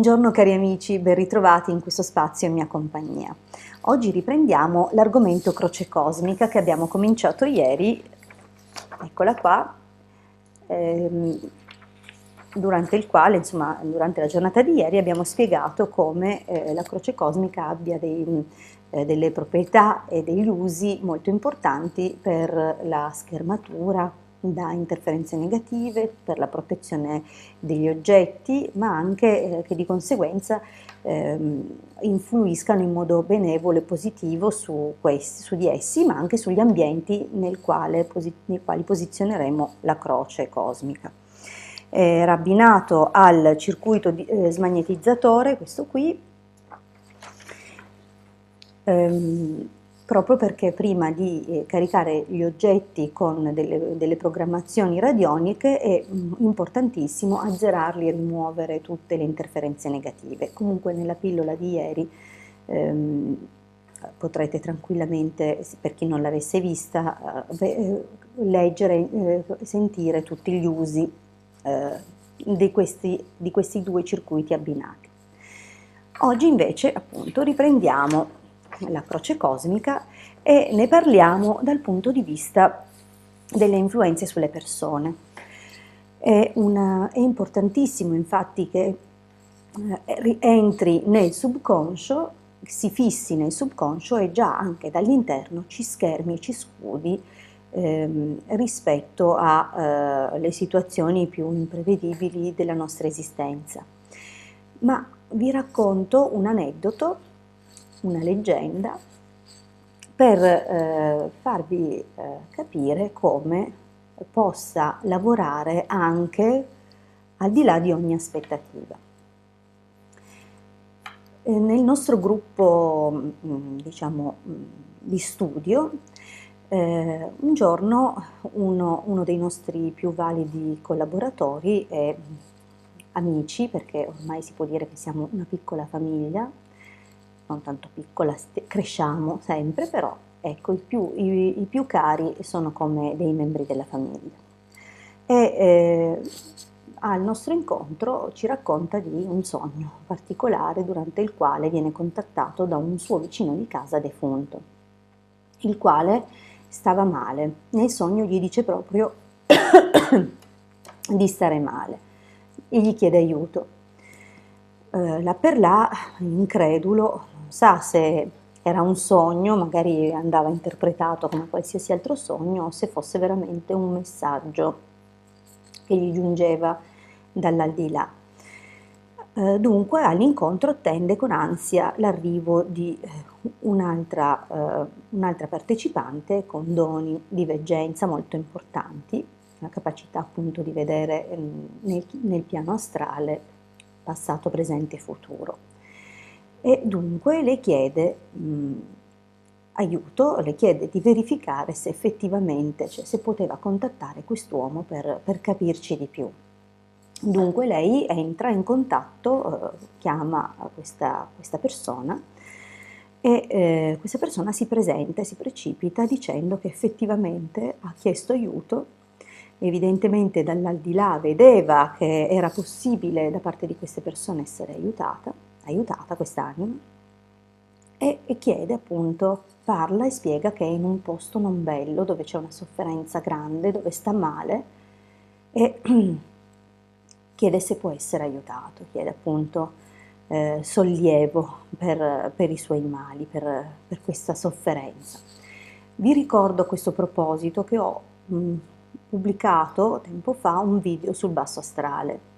Buongiorno cari amici, ben ritrovati in questo spazio in mia compagnia. Oggi riprendiamo l'argomento croce cosmica che abbiamo cominciato ieri, eccola qua, durante il quale, insomma, durante la giornata di ieri abbiamo spiegato come la croce cosmica abbia delle proprietà e degli usi molto importanti per la schermatura da interferenze negative, per la protezione degli oggetti, ma anche che di conseguenza influiscano in modo benevolo e positivo su di essi, ma anche sugli ambienti nei quali posizioneremo la croce cosmica. Era abbinato al circuito smagnetizzatore, questo qui, proprio perché prima di caricare gli oggetti con delle programmazioni radioniche è importantissimo azzerarli e rimuovere tutte le interferenze negative. Comunque nella pillola di ieri potrete tranquillamente, per chi non l'avesse vista, leggere, sentire tutti gli usi di questi due circuiti abbinati. Oggi invece appunto riprendiamo la croce cosmica e ne parliamo dal punto di vista delle influenze sulle persone. È importantissimo infatti che entri nel subconscio, si fissi nel subconscio e già anche dall'interno ci schermi, ci scudi rispetto alle situazioni più imprevedibili della nostra esistenza. Ma vi racconto un aneddoto, una leggenda, per farvi capire come possa lavorare anche al di là di ogni aspettativa. Nel nostro gruppo, diciamo, di studio, un giorno uno dei nostri più validi collaboratori e amici, perché ormai si può dire che siamo una piccola famiglia, non tanto piccola, cresciamo sempre, però ecco, i più cari sono come dei membri della famiglia. E al nostro incontro ci racconta di un sogno particolare durante il quale viene contattato da un suo vicino di casa defunto, il quale stava male. Nel sogno gli dice proprio di stare male e gli chiede aiuto. Là per là, incredulo, non sa se era un sogno, magari andava interpretato come qualsiasi altro sogno, o se fosse veramente un messaggio che gli giungeva dall'aldilà. Dunque all'incontro attende con ansia l'arrivo di un'altra partecipante con doni di veggenza molto importanti, la capacità appunto di vedere nel piano astrale passato, presente e futuro. E dunque le chiede aiuto, le chiede di verificare se effettivamente, cioè se poteva contattare quest'uomo per capirci di più. Dunque lei entra in contatto, chiama questa persona e questa persona si presenta e si precipita dicendo che effettivamente ha chiesto aiuto. Evidentemente dall'aldilà vedeva che era possibile da parte di queste persone essere aiutata quest'anima, e chiede appunto, parla e spiega che è in un posto non bello, dove c'è una sofferenza grande, dove sta male, e chiede se può essere aiutato, chiede appunto sollievo per i suoi mali, per questa sofferenza. Vi ricordo a questo proposito che ho pubblicato tempo fa un video sul basso astrale,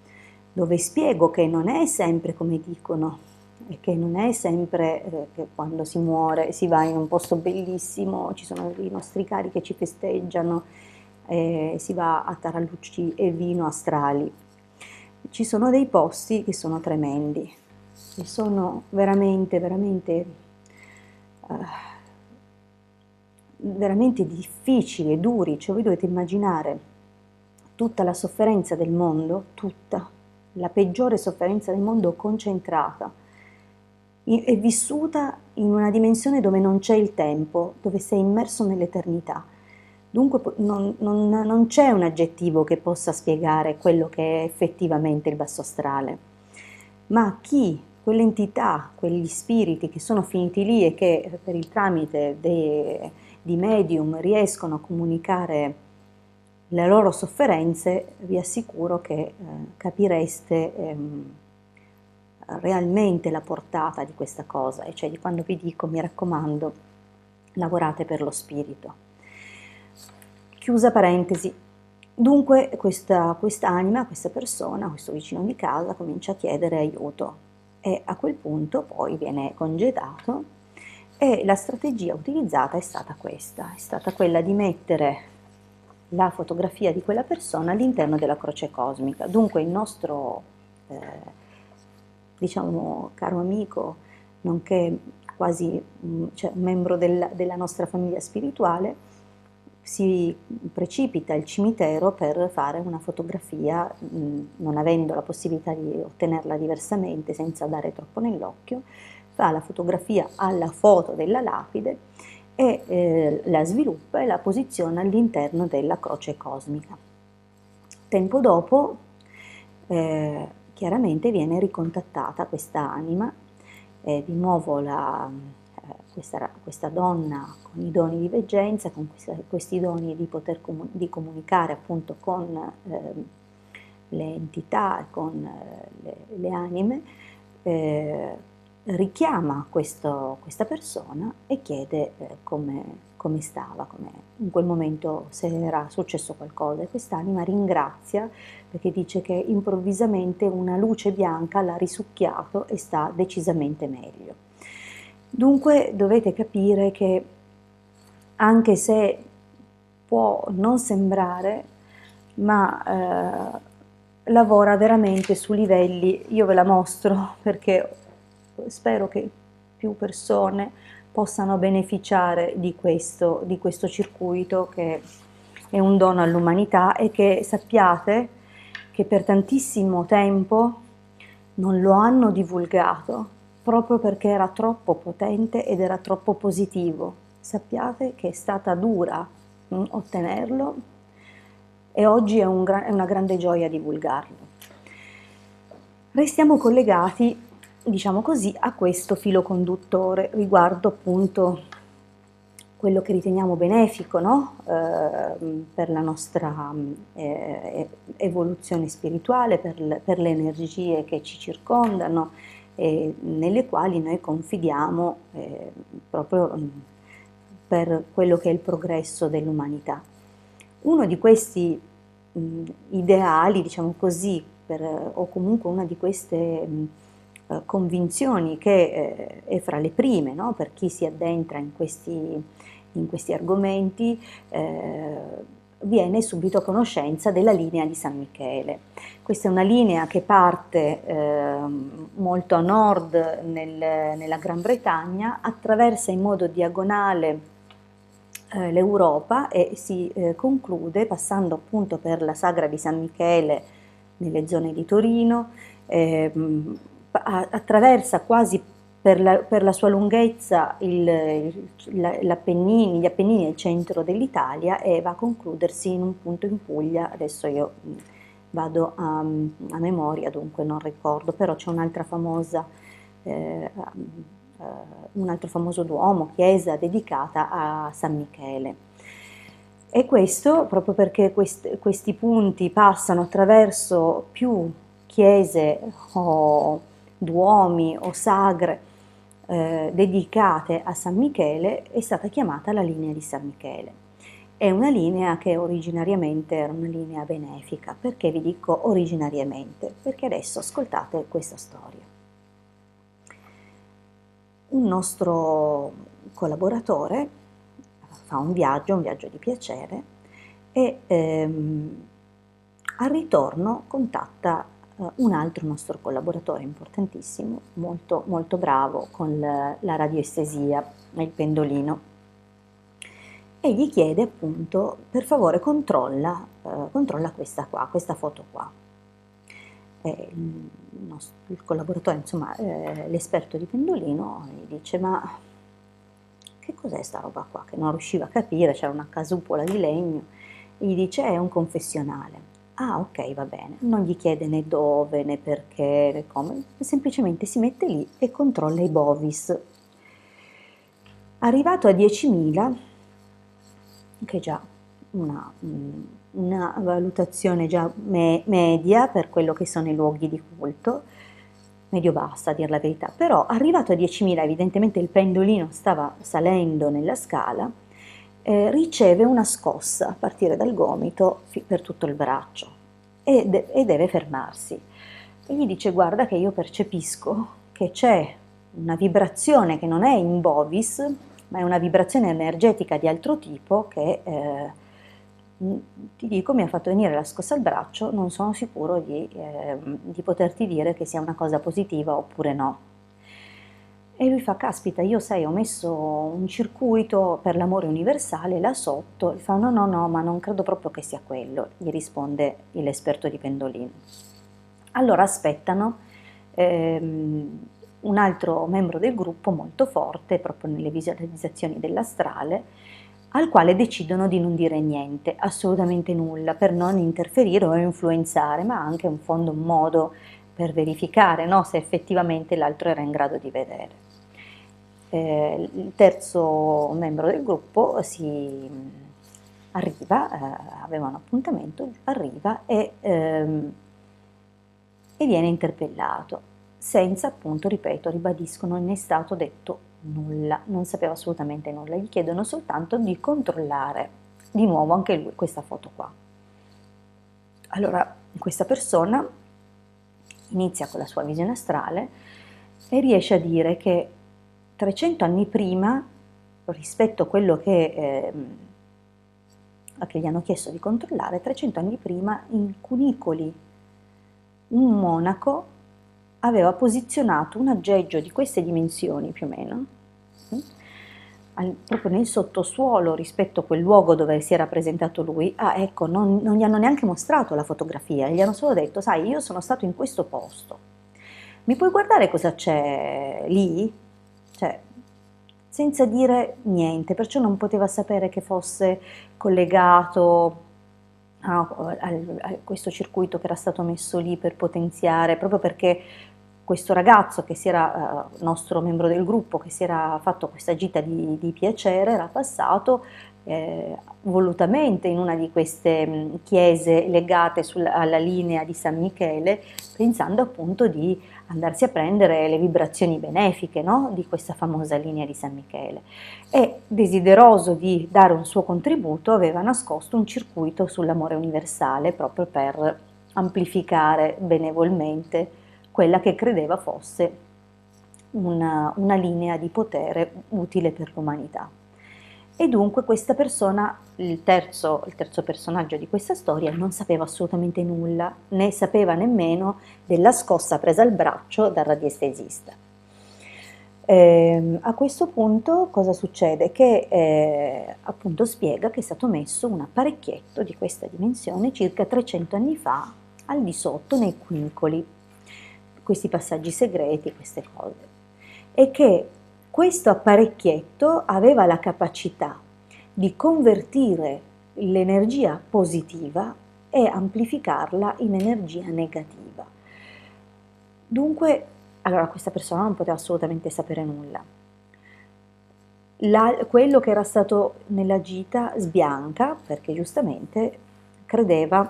dove spiego che non è sempre come dicono, e che non è sempre che quando si muore si va in un posto bellissimo, ci sono i nostri cari che ci festeggiano, si va a tarallucci e vino astrali. Ci sono dei posti che sono tremendi, che sono veramente difficili e duri, cioè voi dovete immaginare tutta la sofferenza del mondo, tutta, la peggiore sofferenza del mondo concentrata e vissuta in una dimensione dove non c'è il tempo, dove sei immerso nell'eternità. Dunque non c'è un aggettivo che possa spiegare quello che è effettivamente il basso astrale. ma quell'entità, quegli spiriti che sono finiti lì e che per il tramite di medium riescono a comunicare le loro sofferenze, vi assicuro che capireste realmente la portata di questa cosa, e cioè di quando vi dico, mi raccomando, lavorate per lo spirito. Chiusa parentesi. Dunque questa anima, questa persona, questo vicino di casa comincia a chiedere aiuto e a quel punto poi viene congedato, e la strategia utilizzata è stata questa, è stata quella di mettere la fotografia di quella persona all'interno della croce cosmica. Dunque il nostro, diciamo, caro amico, nonché quasi cioè, un membro della nostra famiglia spirituale, si precipita al cimitero per fare una fotografia, non avendo la possibilità di ottenerla diversamente senza dare troppo nell'occhio, fa la fotografia alla foto della lapide e la sviluppa e la posiziona all'interno della croce cosmica. Tempo dopo, chiaramente viene ricontattata questa anima, di nuovo questa donna con i doni di veggenza, con questi doni di poter di comunicare appunto con le entità, con le anime, richiama questa persona e chiede come stava, come in quel momento, se era successo qualcosa, e quest'anima ringrazia perché dice che improvvisamente una luce bianca l'ha risucchiato e sta decisamente meglio. Dunque dovete capire che anche se può non sembrare, ma lavora veramente su livelli, io ve la mostro perché spero che più persone possano beneficiare di questo circuito che è un dono all'umanità, e che sappiate che per tantissimo tempo non lo hanno divulgato proprio perché era troppo potente ed era troppo positivo. Sappiate che è stata dura ottenerlo, e oggi è una grande gioia divulgarlo. Restiamo collegati, diciamo così, a questo filo conduttore riguardo appunto quello che riteniamo benefico, no? Per la nostra evoluzione spirituale, per le energie che ci circondano, nelle quali noi confidiamo proprio per quello che è il progresso dell'umanità. Uno di questi ideali, diciamo così, o comunque una di queste convinzioni che è fra le prime, no? Per chi si addentra in questi argomenti, viene subito a conoscenza della linea di San Michele. Questa è una linea che parte molto a nord nella Gran Bretagna, attraversa in modo diagonale l'Europa e si conclude passando appunto per la Sagra di San Michele nelle zone di Torino, attraversa quasi per la sua lunghezza gli Appennini e il centro dell'Italia, e va a concludersi in un punto in Puglia. Adesso io vado a memoria, dunque non ricordo, però c'è un'altra famosa un altro famoso duomo, chiesa dedicata a San Michele. E questo proprio perché questi punti passano attraverso più chiese o duomi o sagre dedicate a San Michele, è stata chiamata la linea di San Michele. È una linea che originariamente era una linea benefica. Perché vi dico originariamente? Perché adesso ascoltate questa storia. Un nostro collaboratore fa un viaggio di piacere, e al ritorno contatta un altro nostro collaboratore importantissimo, molto, molto bravo con la radioestesia, il pendolino, e gli chiede appunto: per favore controlla questa foto qua. Il collaboratore, insomma, l'esperto di pendolino, gli dice: ma che cos'è sta roba qua? Che non riusciva a capire, c'era una casupola di legno, e gli dice: è un confessionale. Ah, ok, va bene. Non gli chiede né dove, né perché, né come, semplicemente si mette lì e controlla i bovis. Arrivato a 10.000, che è già una valutazione già media per quello che sono i luoghi di culto, medio-bassa a dir la verità, però arrivato a 10.000, evidentemente il pendolino stava salendo nella scala, riceve una scossa a partire dal gomito per tutto il braccio e deve fermarsi. E gli dice: guarda che io percepisco che c'è una vibrazione che non è in bovis, ma è una vibrazione energetica di altro tipo che ti dico, mi ha fatto venire la scossa al braccio, non sono sicuro di poterti dire che sia una cosa positiva oppure no. E lui fa: caspita, io sai, ho messo un circuito per l'amore universale là sotto. E fa: no, no, no, ma non credo proprio che sia quello, gli risponde l'esperto di pendolino. Allora aspettano un altro membro del gruppo molto forte, proprio nelle visualizzazioni dell'astrale, al quale decidono di non dire niente, assolutamente nulla, per non interferire o influenzare, ma anche in fondo un modo per verificare, no, se effettivamente l'altro era in grado di vedere. Il terzo membro del gruppo arriva, aveva un appuntamento, arriva e viene interpellato, senza, appunto, ripeto, ribadisco, non è stato detto nulla, non sapeva assolutamente nulla, gli chiedono soltanto di controllare di nuovo anche lui questa foto qua. Allora questa persona inizia con la sua visione astrale e riesce a dire che 300 anni prima, rispetto a quello che gli hanno chiesto di controllare, 300 anni prima in cunicoli un monaco aveva posizionato un aggeggio di queste dimensioni più o meno, proprio nel sottosuolo rispetto a quel luogo dove si era presentato lui. Ah, ecco, non gli hanno neanche mostrato la fotografia, gli hanno solo detto: sai, io sono stato in questo posto, mi puoi guardare cosa c'è lì? Cioè, senza dire niente, perciò non poteva sapere che fosse collegato a questo circuito che era stato messo lì per potenziare, proprio perché questo ragazzo che si era, nostro membro del gruppo, che si era fatto questa gita di piacere, era passato volutamente in una di queste chiese legate alla linea di San Michele, pensando appunto di andarsi a prendere le vibrazioni benefiche, no? Di questa famosa linea di San Michele, e desideroso di dare un suo contributo aveva nascosto un circuito sull'amore universale proprio per amplificare benevolmente quella che credeva fosse una linea di potere utile per l'umanità. E dunque questa persona, il terzo personaggio di questa storia, non sapeva assolutamente nulla, né sapeva nemmeno della scossa presa al braccio dal radiestesista. A questo punto cosa succede? Che appunto spiega che è stato messo un apparecchietto di questa dimensione circa 300 anni fa al di sotto nei cunicoli, questi passaggi segreti, queste cose, e che questo apparecchietto aveva la capacità di convertire l'energia positiva e amplificarla in energia negativa. Dunque, allora questa persona non poteva assolutamente sapere nulla. Quello che era stato nella gita sbianca, perché giustamente credeva,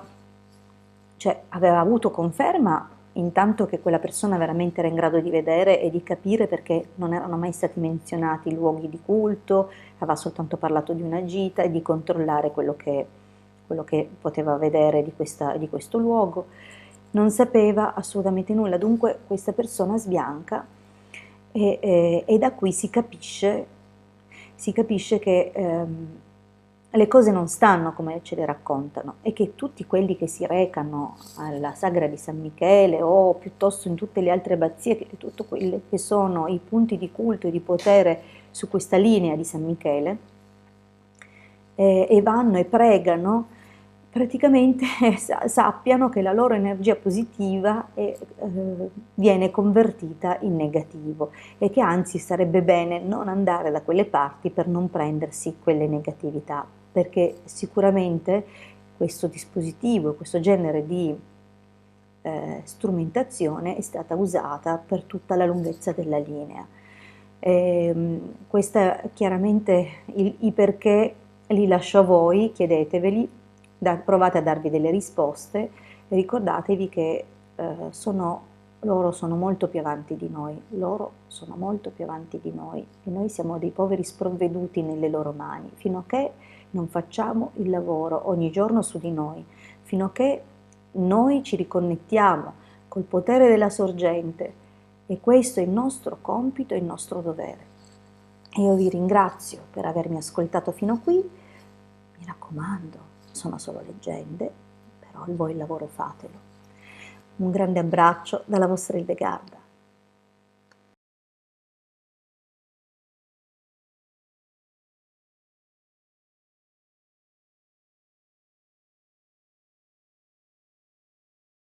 cioè aveva avuto conferma intanto che quella persona veramente era in grado di vedere e di capire, perché non erano mai stati menzionati luoghi di culto, aveva soltanto parlato di una gita e di controllare quello che poteva vedere di questo luogo. Non sapeva assolutamente nulla, dunque questa persona sbianca e da qui si capisce che le cose non stanno come ce le raccontano, e che tutti quelli che si recano alla sagra di San Michele o piuttosto in tutte le altre abbazie, tutto quelli che sono i punti di culto e di potere su questa linea di San Michele, e vanno e pregano, praticamente sappiano che la loro energia positiva viene convertita in negativo, e che anzi sarebbe bene non andare da quelle parti per non prendersi quelle negatività, perché sicuramente questo dispositivo, questo genere di strumentazione è stata usata per tutta la lunghezza della linea. Questa chiaramente i perché li lascio a voi, chiedeteveli, provate a darvi delle risposte e ricordatevi che loro sono molto più avanti di noi, loro sono molto più avanti di noi e noi siamo dei poveri sprovveduti nelle loro mani, fino a che non facciamo il lavoro ogni giorno su di noi, fino a che noi ci riconnettiamo col potere della sorgente, e questo è il nostro compito e il nostro dovere. E io vi ringrazio per avermi ascoltato fino a qui, mi raccomando, sono solo leggende, però voi il lavoro fatelo. Un grande abbraccio dalla vostra Hildegarda.